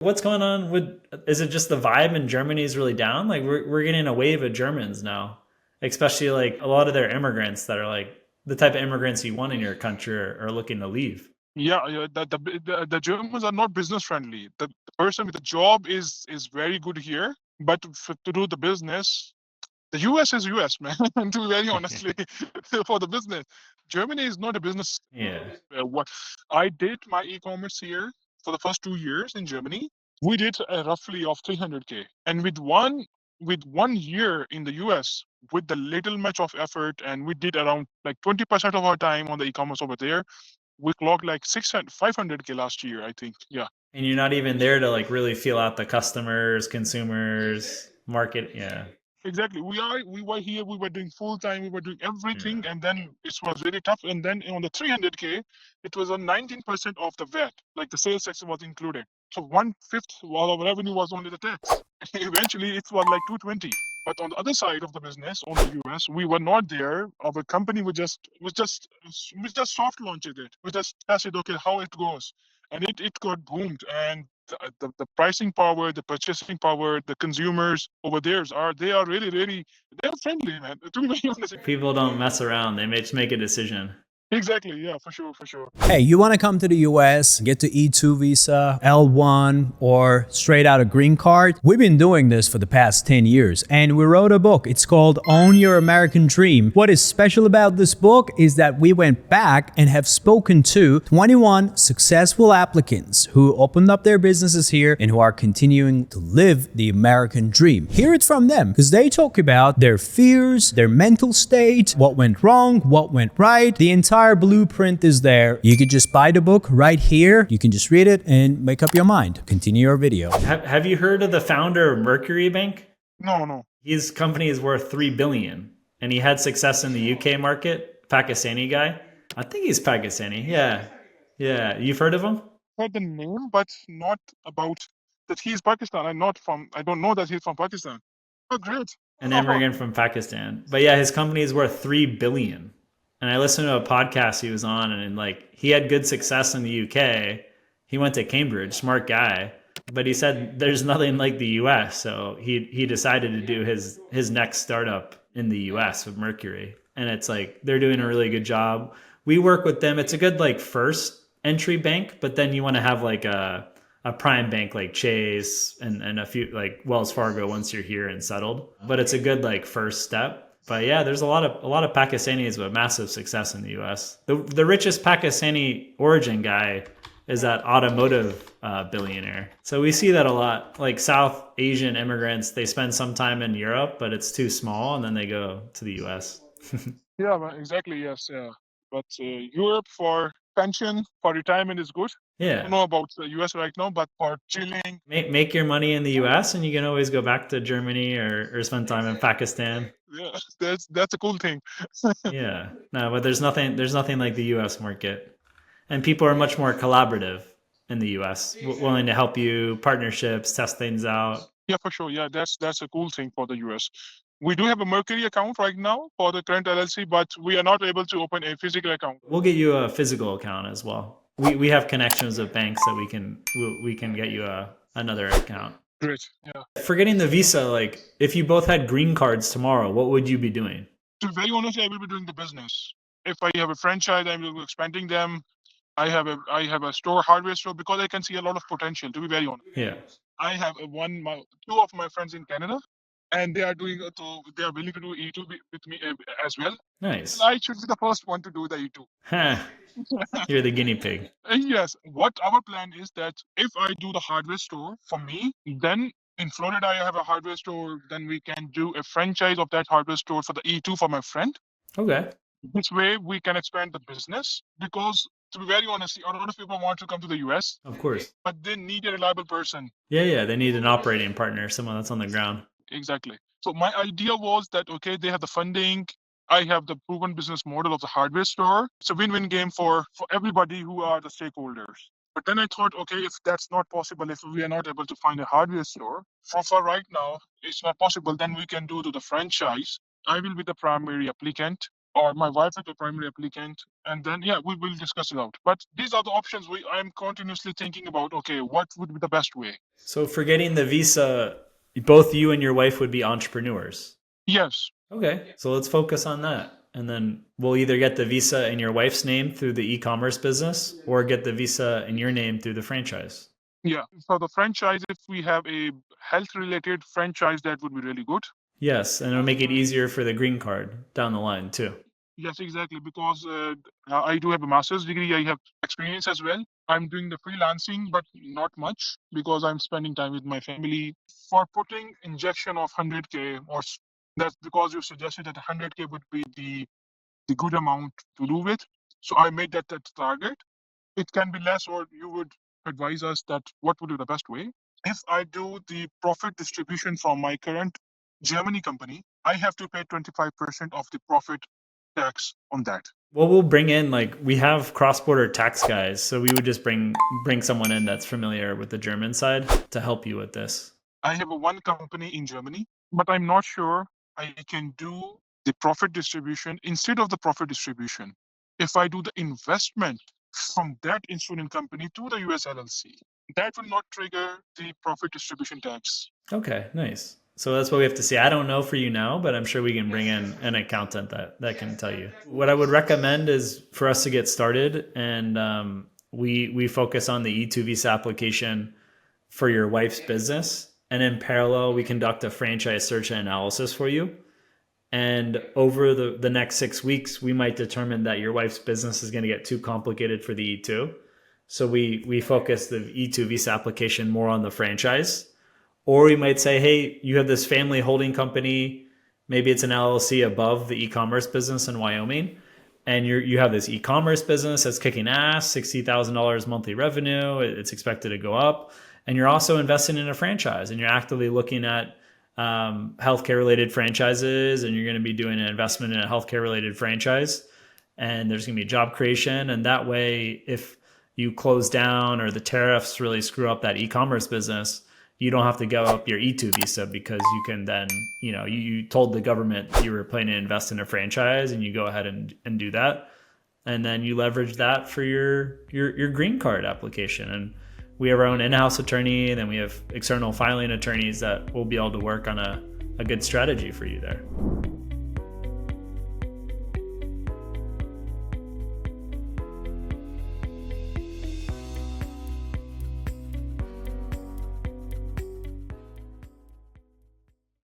What's going on with, is it just the vibe in Germany is really down? Like we're getting a wave of Germans now, especially like a lot of their immigrants that are like the type of immigrants you want in your country are looking to leave. Yeah, yeah. The Germans are not business friendly. The person with the job is very good here, but to do the business, the US is US, man. To be very honestly, for the business, Germany is not a business. Yeah. What I did my e-commerce here for the first 2 years in Germany, we did roughly of 300K, and with one year in the US, with the little much of effort, and we did around like 20% of our time on the e-commerce over there. We clocked like 600, 500K last year, I think. Yeah. And you're not even there to like really feel out the customers, consumers, market. Yeah. Exactly. We were here, we were doing full time, we were doing Yeah. everything, and then it was very tough. And then on the 300K, it was on 19% of the VAT, like the sales tax was included. So 1/5 of our revenue was only the tax. Eventually, it was like 220. But on the other side of the business, on the US, we were not there. Our company was just soft launched it. We just tested, okay, how it goes, and it got boomed. And the pricing power, the purchasing power, the consumers over there they are really, really, they're friendly, man. To be very honest. People don't mess around. They may just make a decision. Exactly, yeah, for sure, for sure. Hey, you want to come to the US, get the E2 visa, L1, or straight out a green card? We've been doing this for the past 10 years, and we wrote a book. It's called Own Your American Dream. What is special about this book is that we went back and have spoken to 21 successful applicants who opened up their businesses here and who are continuing to live the American dream. Hear it from them, because they talk about their fears, their mental state, what went wrong, what went right. The entire blueprint is there. You could just buy the book right here. You can just read it and make up your mind. Continue your video. Have you heard of the founder of Mercury Bank? No, no. His company is worth 3 billion, and he had success in the UK market. Pakistani guy. I think he's Pakistani. Yeah, yeah. You've heard of him? Heard the name, but not about that he's Pakistan. I don't know that he's from Pakistan. Oh, great. An immigrant from Pakistan. But yeah, his company is worth 3 billion. And I listened to a podcast he was on, and like he had good success in the UK. He went to Cambridge, smart guy. But he said there's nothing like the US, so he decided to do his next startup in the US with Mercury. And it's like they're doing a really good job. We work with them. It's a good like first entry bank, but then you want to have like a prime bank like Chase and a few like Wells Fargo once you're here and settled. But it's a good like first step. But yeah, there's a lot of Pakistanis with massive success in the U.S. The richest Pakistani origin guy is that automotive billionaire. So we see that a lot. Like South Asian immigrants, they spend some time in Europe, but it's too small, and then they go to the U.S. Yeah, man, exactly. Yes, yeah. But Europe for pension, for retirement is good. I don't Yeah, know about the US right now, but for chilling, make your money in the U.S. and you can always go back to Germany or spend time in Pakistan. yeah, that's a cool thing. Yeah, no, but there's nothing like the U.S. market, and people are much more collaborative in the U.S. Willing to help you, partnerships, test things out. Yeah, for sure. Yeah, that's a cool thing for the US. We do have a Mercury account right now for the current LLC, but we are not able to open a physical account. We'll get you a physical account as well. We have connections with banks that we can get you another account. Great. Yeah. Forgetting the visa, like if you both had green cards tomorrow, what would you be doing? To be very honest, I will be doing the business. If I have a franchise, I will be expanding them. I have a store, hardware store, because I can see a lot of potential. To be very honest, Yeah, I have two of my friends in Canada, and they are willing to do E2 with me as well. nice. I should be the first one to do the E2. Huh, you're the guinea pig. Yes, what our plan is that if I do the hardware store for me, then in Florida I have a hardware store, then we can do a franchise of that hardware store for the E2 for my friend. Okay, This way we can expand the business, because to be very honest, a lot of people want to come to the US, of course. but they need a reliable person. Yeah, yeah. They need an operating partner, someone that's on the ground. Exactly. So my idea was that, okay, they have the funding. I have the proven business model of the hardware store. It's a win-win game for everybody who are the stakeholders. But then I thought, okay, if that's not possible, if we are not able to find a hardware store, for right now, it's not possible, then we can do to the franchise. I will be the primary applicant. or my wife is the primary applicant, and then yeah, we will discuss it out. But these are the options I'm continuously thinking about. Okay, what would be the best way? So for getting the visa, both you and your wife would be entrepreneurs. Yes. Okay, so let's focus on that. And then we'll either get the visa in your wife's name through the e-commerce business or get the visa in your name through the franchise. Yeah. For the franchise, if we have a health-related franchise, that would be really good. Yes, and it'll make it easier for the green card down the line too. Yes, exactly. Because I do have a master's degree. I have experience as well. I'm doing the freelancing, but not much because I'm spending time with my family. For putting injection of 100K, that's because you suggested that 100K would be the good amount to do with. So I made that target. It can be less, or you would advise us that what would be the best way. If I do the profit distribution from my current Germany company, I have to pay 25% of the profit tax on that. Well, we'll bring in we have cross-border tax guys, so we would just bring someone in that's familiar with the German side to help you with this. I have one company in Germany, but I'm not sure I can do the profit distribution instead of the profit distribution. If I do the investment from that insurance company to the US LLC, that will not trigger the profit distribution tax. Okay, nice. So that's what we have to see. I don't know for you now, but I'm sure we can bring in an accountant that can tell you. What I would recommend is for us to get started, and we focus on the E2 visa application for your wife's business, and in parallel, we conduct a franchise search and analysis for you. And over the next 6 weeks, we might determine that your wife's business is going to get too complicated for the E2. So we focus the E2 visa application more on the franchise. Or we might say, hey, you have this family holding company, maybe it's an LLC above the e-commerce business in Wyoming, and you have this e-commerce business that's kicking ass, $60,000 monthly revenue, it's expected to go up, and you're also investing in a franchise, and you're actively looking at healthcare related franchises, and you're going to be doing an investment in a healthcare related franchise, and there's going to be job creation, and that way, if you close down or the tariffs really screw up that e-commerce business, you don't have to give up your E2 visa because you can then, you told the government you were planning to invest in a franchise and you go ahead and do that. And then you leverage that for your green card application. And we have our own in-house attorney, and then we have external filing attorneys that will be able to work on a good strategy for you there.